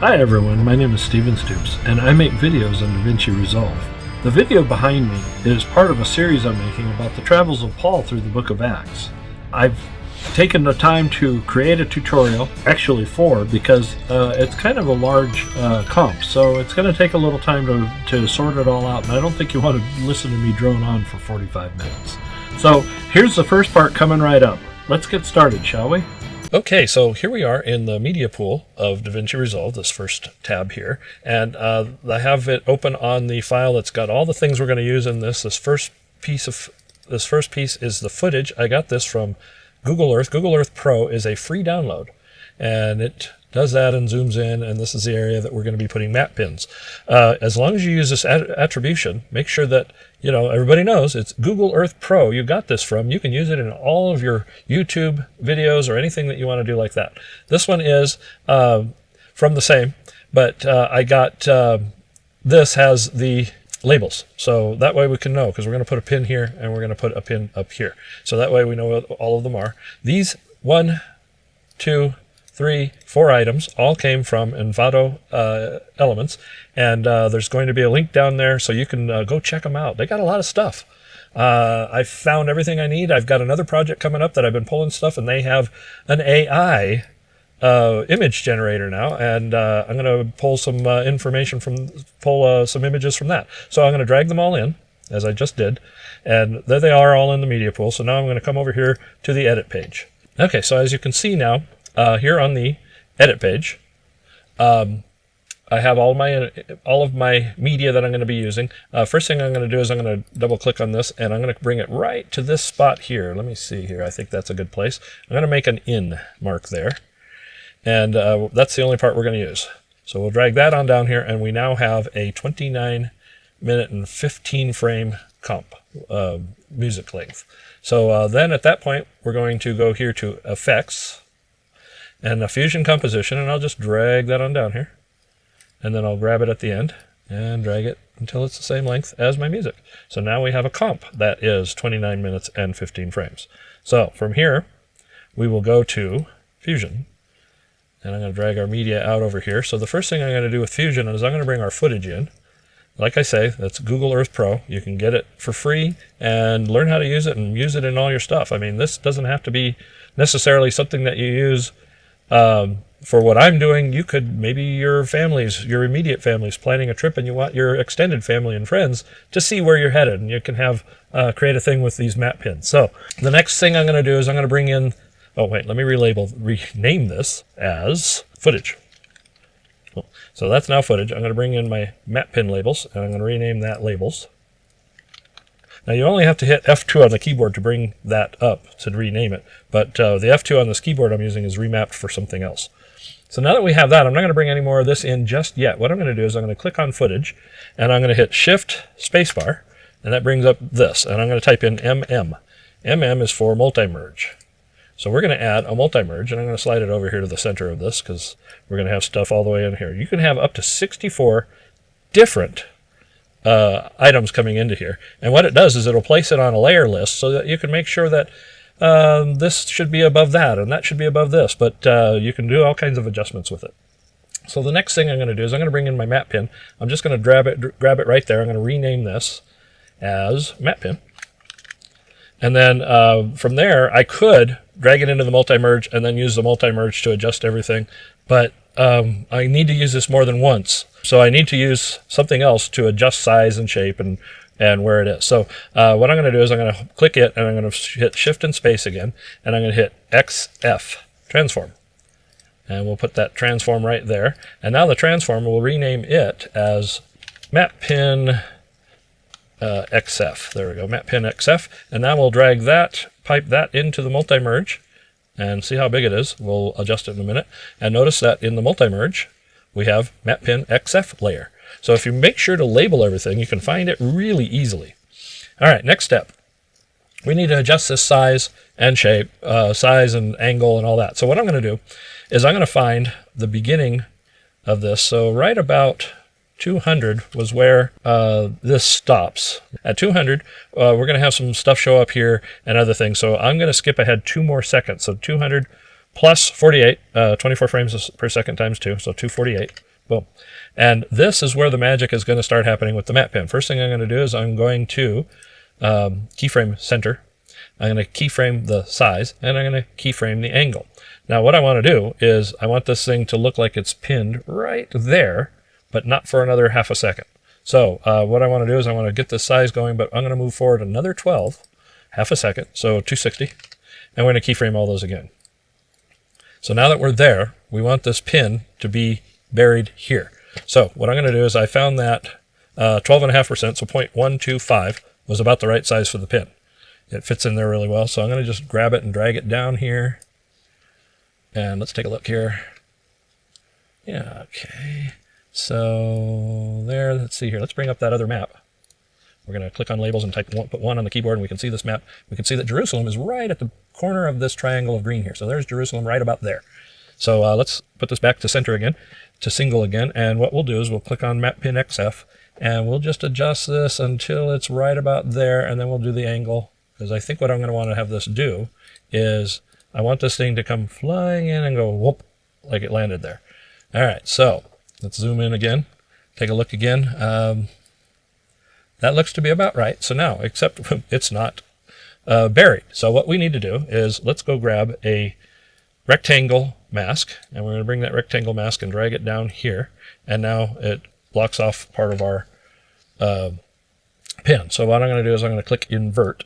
Hi everyone, my name is Steven Stoops, and I make videos on DaVinci Resolve. The video behind me is part of a series I'm making about the travels of Paul through the book of Acts. I've taken the time to create a tutorial, actually 4, because it's kind of a large comp, so it's going to take a little time to sort it all out, and I don't think you want to listen to me drone on for 45 minutes. So here's the first part coming right up. Let's get started, shall we? Okay, so here we are in the media pool of DaVinci Resolve, this first tab here, and I have it open on the file that's got all the things we're going to use in this. This first piece is the footage. I got this from Google Earth. Google Earth Pro is a free download, and it does that and zooms in, and this is the area that we're going to be putting map pins. As long as you use this attribution, make sure that everybody knows it's Google Earth Pro you got this from. You can use it in all of your YouTube videos or anything that you want to do like that. This one is from the same, but I got this has the labels, so that way we can know, because we're going to put a pin here and we're going to put a pin up here, so that way we know what all of them are. These 1, 2, 3, 4 items all came from Envato Elements, and there's going to be a link down there so you can go check them out. They got a lot of stuff. I found everything I need. I've got another project coming up that I've been pulling stuff, and they have an AI image generator now, and I'm going to pull some some images from that. So I'm going to drag them all in, as I just did, and there they are all in the media pool. So now I'm going to come over here to the edit page. Okay, so as you can see now, here on the edit page, I have all of my media that I'm going to be using. First thing I'm going to do is I'm going to double click on this, and I'm going to bring it right to this spot here. Let me see here. I think that's a good place. I'm going to make an in mark there, and that's the only part we're going to use. So we'll drag that on down here, and we now have a 29-minute and 15-frame comp music length. So then at that point, we're going to go here to Effects and a Fusion Composition, and I'll just drag that on down here, and then I'll grab it at the end and drag it until it's the same length as my music. So now we have a comp that is 29 minutes and 15 frames. So from here, we will go to Fusion, and I'm going to drag our media out over here. So the first thing I'm going to do with Fusion is I'm going to bring our footage in. Like I say, that's Google Earth Pro. You can get it for free and learn how to use it and use it in all your stuff. I mean, this doesn't have to be necessarily something that you use for what I'm doing. You could, maybe your immediate family's planning a trip, and you want your extended family and friends to see where you're headed, and you can have create a thing with these map pins. So the next thing I'm going to do is I'm going to bring in, let me rename this as footage. So that's now footage. I'm going to bring in my map pin labels, and I'm going to rename that labels. Now you only have to hit F2 on the keyboard to bring that up to rename it, but the F2 on this keyboard I'm using is remapped for something else. So now that we have that, I'm not going to bring any more of this in just yet. What I'm going to do is I'm going to click on footage, and I'm going to hit Shift Spacebar, and that brings up this, and I'm going to type in MM. MM is for multi-merge. So we're going to add a multi-merge, and I'm going to slide it over here to the center of this, because we're going to have stuff all the way in here. You can have up to 64 different items coming into here, and what it does is it'll place it on a layer list so that you can make sure that this should be above that and that should be above this, but you can do all kinds of adjustments with it. So the next thing I'm going to do is I'm going to bring in my map pin. I'm just going to grab it right there. I'm going to rename this as map pin, and then from there I could drag it into the multi-merge and then use the multi-merge to adjust everything, but I need to use this more than once. So I need to use something else to adjust size and shape and where it is. So what I'm going to do is I'm going to click it, and I'm going to hit Shift and Space again, and I'm going to hit XF, Transform. And we'll put that transform right there. And now the transform, we'll rename it as Map Pin XF. There we go, Map Pin XF. And now we'll drag that, pipe that into the multi-merge, and see how big it is. We'll adjust it in a minute. And notice that in the multi-merge, we have Map Pin XF layer. So if you make sure to label everything, you can find it really easily. All right, next step. We need to adjust this size and shape, size and angle and all that. So what I'm going to do is I'm going to find the beginning of this. So right about 200 was where this stops. At 200, we're going to have some stuff show up here and other things. So I'm going to skip ahead 2 more seconds. So 200 plus 48, 24 frames per second times 2, so 248. Boom. And this is where the magic is going to start happening with the map pin. First thing I'm going to do is I'm going to keyframe center. I'm going to keyframe the size, and I'm going to keyframe the angle. Now what I want to do is I want this thing to look like it's pinned right there, but not for another half a second. So what I want to do is I want to get this size going, but I'm going to move forward another 12, half a second, so 260, and we're going to keyframe all those again. So now that we're there, we want this pin to be buried here. So what I'm going to do is I found that 12.5%, so 0.125 was about the right size for the pin. It fits in there really well, so I'm going to just grab it and drag it down here. And let's take a look here. Yeah, okay. So there, let's see here. Let's bring up that other map. We're going to click on labels and put 1 on the keyboard, and we can see this map. We can see that Jerusalem is right at the corner of this triangle of green here. So there's Jerusalem right about there. So let's put this back to center again, to single again. And what we'll do is we'll click on map pin XF, and we'll just adjust this until it's right about there, and then we'll do the angle. Because I think what I'm going to want to have this do is I want this thing to come flying in and go whoop, like it landed there. All right, so let's zoom in again, take a look again. That looks to be about right. So now, except it's not buried. So what we need to do is let's go grab a rectangle mask, and we're going to bring that rectangle mask and drag it down here. And now it blocks off part of our pin. So what I'm going to do is I'm going to click invert,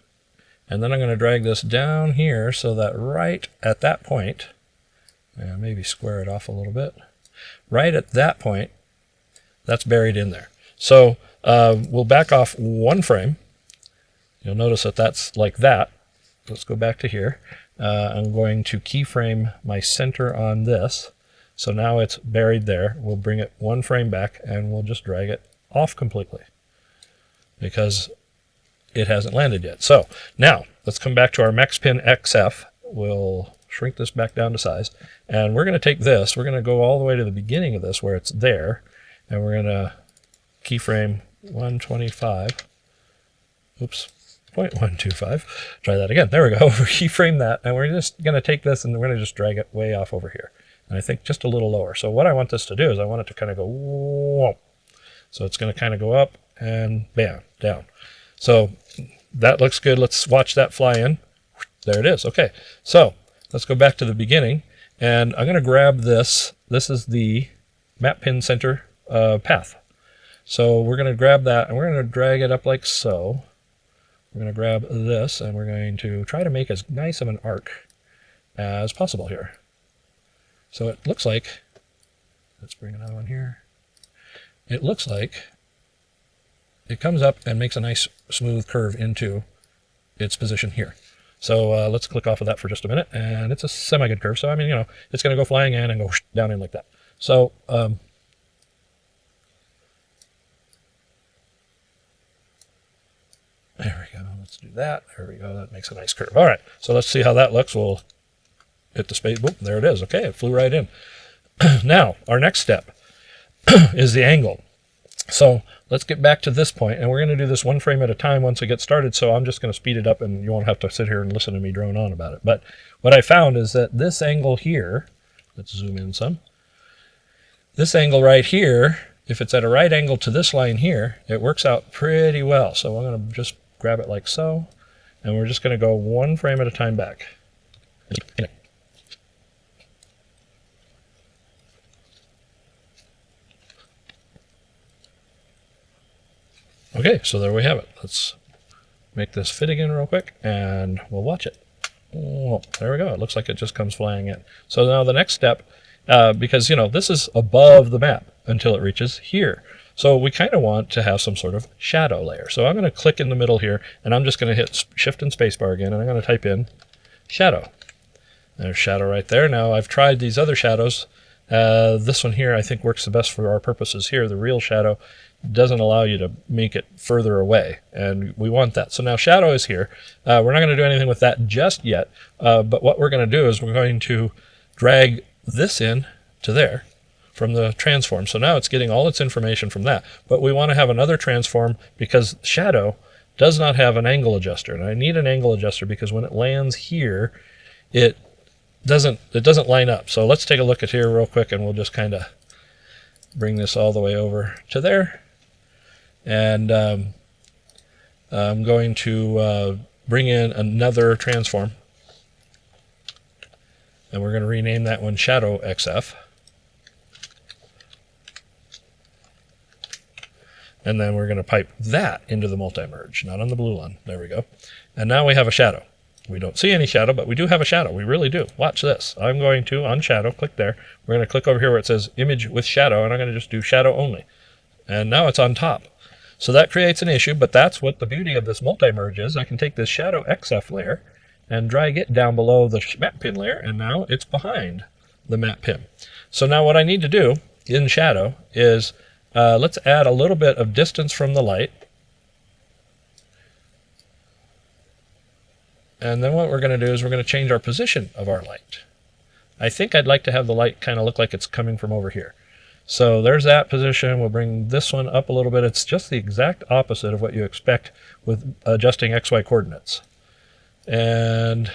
and then I'm going to drag this down here so that right at that point, and maybe square it off a little bit, right at that point, that's buried in there. So we'll back off 1 frame. You'll notice that that's like that. Let's go back to here. I'm going to keyframe my center on this. So now it's buried there. We'll bring it 1 frame back, and we'll just drag it off completely because it hasn't landed yet. So now let's come back to our max pin XF. We'll shrink this back down to size, and we're going to take this. We're going to go all the way to the beginning of this where it's there, and we're going to keyframe 125. Oops, 0.125. Try that again. There we go. We keyframe that, and we're just going to take this and we're going to just drag it way off over here. And I think just a little lower. So what I want this to do is I want it to kind of go whoa. So it's going to kind of go up and bam, down. So that looks good. Let's watch that fly in. There it is. Okay. So let's go back to the beginning, and I'm going to grab this. This is the map pin center path. So we're going to grab that, and we're going to drag it up like so. We're going to grab this, and we're going to try to make as nice of an arc as possible here. So it looks like, let's bring another one here. It looks like it comes up and makes a nice smooth curve into its position here. So let's click off of that for just a minute, and it's a semi-good curve. So I mean, you know, it's going to go flying in and go down in like that. So there we go. Let's do that. There we go. That makes a nice curve. All right. So let's see how that looks. We'll hit the space. Boom. There it is. Okay. It flew right in. Now, our next step is the angle. So let's get back to this point, and we're going to do this 1 frame at a time once it gets started. So I'm just going to speed it up, and you won't have to sit here and listen to me drone on about it. But what I found is that this angle here, let's zoom in some. This angle right here, if it's at a right angle to this line here, it works out pretty well. So I'm going to just grab it like so, and we're just going to go 1 frame at a time back. Okay, so there we have it. Let's make this fit again real quick, and we'll watch it. Oh, there we go. It looks like it just comes flying in. So now the next step, because, you know, this is above the map until it reaches here. So we kind of want to have some sort of shadow layer. So I'm going to click in the middle here, and I'm just going to hit Shift and Spacebar again, and I'm going to type in shadow. There's shadow right there. Now I've tried these other shadows. This one here I think works the best for our purposes here. The real shadow doesn't allow you to make it further away, and we want that. So now shadow is here. We're not going to do anything with that just yet, but what we're going to do is we're going to drag this in to there from the transform. So now it's getting all its information from that, but we want to have another transform because shadow does not have an angle adjuster, and I need an angle adjuster because when it lands here, it doesn't line up. So let's take a look at here real quick, and we'll just kind of bring this all the way over to there. And I'm going to bring in another transform. And we're going to rename that one Shadow XF. And then we're going to pipe that into the multi-merge, not on the blue one. There we go. And now we have a shadow. We don't see any shadow, but we do have a shadow. We really do. Watch this. I'm going to, on shadow, click there. We're going to click over here where it says image with shadow, and I'm going to just do shadow only. And now it's on top. So that creates an issue, but that's what the beauty of this multi-merge is. I can take this Shadow XF layer and drag it down below the map pin layer, and now it's behind the map pin. So now what I need to do in shadow is let's add a little bit of distance from the light. And then what we're going to do is we're going to change our position of our light. I think I'd like to have the light kind of look like it's coming from over here. So there's that position. We'll bring this one up a little bit. It's just the exact opposite of what you expect with adjusting XY coordinates. And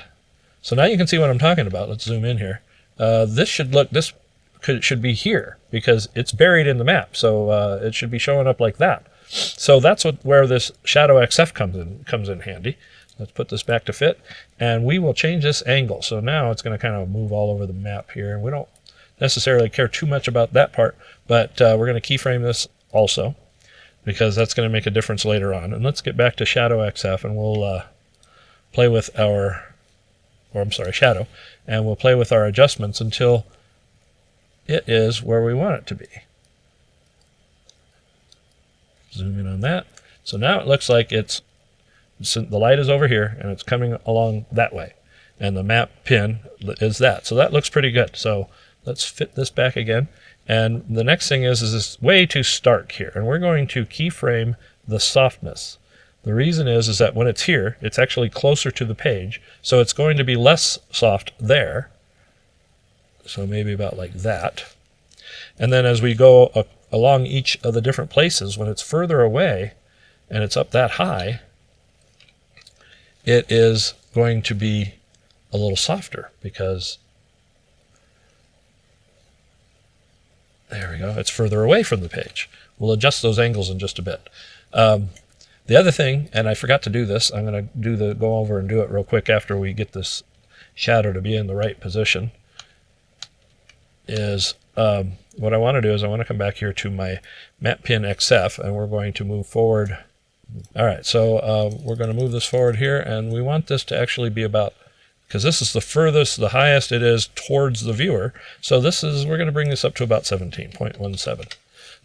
so now you can see what I'm talking about. Let's zoom in here. This should be here because it's buried in the map. So it should be showing up like that. So that's where this Shadow XF comes in handy. Let's put this back to fit, and we will change this angle. So now it's going to kind of move all over the map here, and we don't necessarily care too much about that part, but we're going to keyframe this also because that's going to make a difference later on. And let's get back to Shadow XF, and we'll play with Shadow, and we'll play with our adjustments until it is where we want it to be. Zoom in on that. So now it looks like the light is over here and it's coming along that way, and the map pin is that. So that looks pretty good. So let's fit this back again. And the next thing is it's way too stark here, and we're going to keyframe the softness. The reason is that when it's here, it's actually closer to the page, so it's going to be less soft there. So maybe about like that. And then as we go along each of the different places, when it's further away and it's up that high, it is going to be a little softer because there we go, it's further away from the page. We'll adjust those angles in just a bit. The other thing, and I forgot to do this, I'm going to go over and do it real quick after we get this shadow to be in the right position, is what I want to do is I want to come back here to my map pin XF, and we're going to move forward. All right, so we're going to move this forward here, and we want this to actually be about, because this is the furthest, the highest it is towards the viewer. So we're going to bring this up to about 17.17.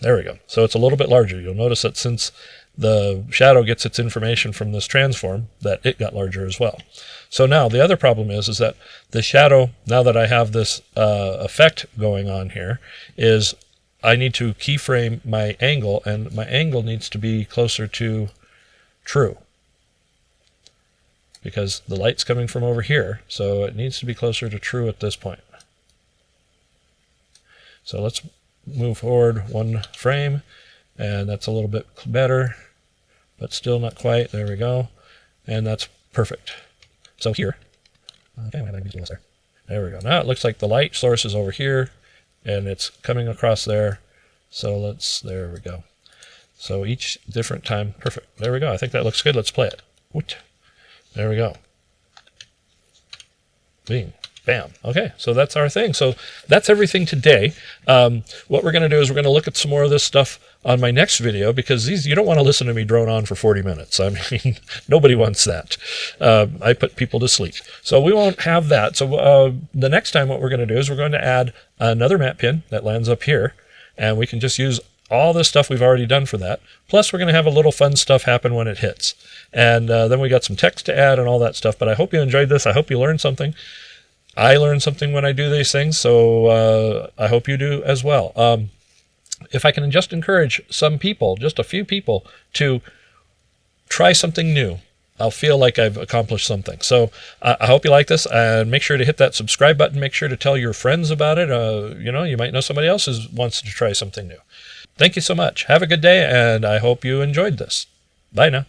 There we go. So it's a little bit larger. You'll notice that since the shadow gets its information from this transform, that it got larger as well. So now the other problem is that the shadow, now that I have this effect going on here, is I need to keyframe my angle, and my angle needs to be closer to true because the light's coming from over here, so it needs to be closer to true at this point. So let's move forward one frame, and that's a little bit better, but still not quite. There we go, and that's perfect. So here, okay, there we go. Now it looks like the light source is over here, and it's coming across there. So there we go. So each different time, perfect. There we go. I think that looks good. Let's play it. Woot. There we go. Bing. Bam. Okay, so that's our thing. So that's everything today. What we're going to do is we're going to look at some more of this stuff on my next video, because you don't want to listen to me drone on for 40 minutes. I mean, nobody wants that. I put people to sleep. So we won't have that. So the next time what we're going to do is we're going to add another map pin that lands up here, and we can just use all this stuff we've already done for that. Plus, we're going to have a little fun stuff happen when it hits. And then we got some text to add and all that stuff. But I hope you enjoyed this. I hope you learned something. I learn something when I do these things, so I hope you do as well. If I can just encourage some people, just a few people, to try something new, I'll feel like I've accomplished something. So I hope you like this, and make sure to hit that subscribe button. Make sure to tell your friends about it. You might know somebody else who wants to try something new. Thank you so much. Have a good day, and I hope you enjoyed this. Bye now.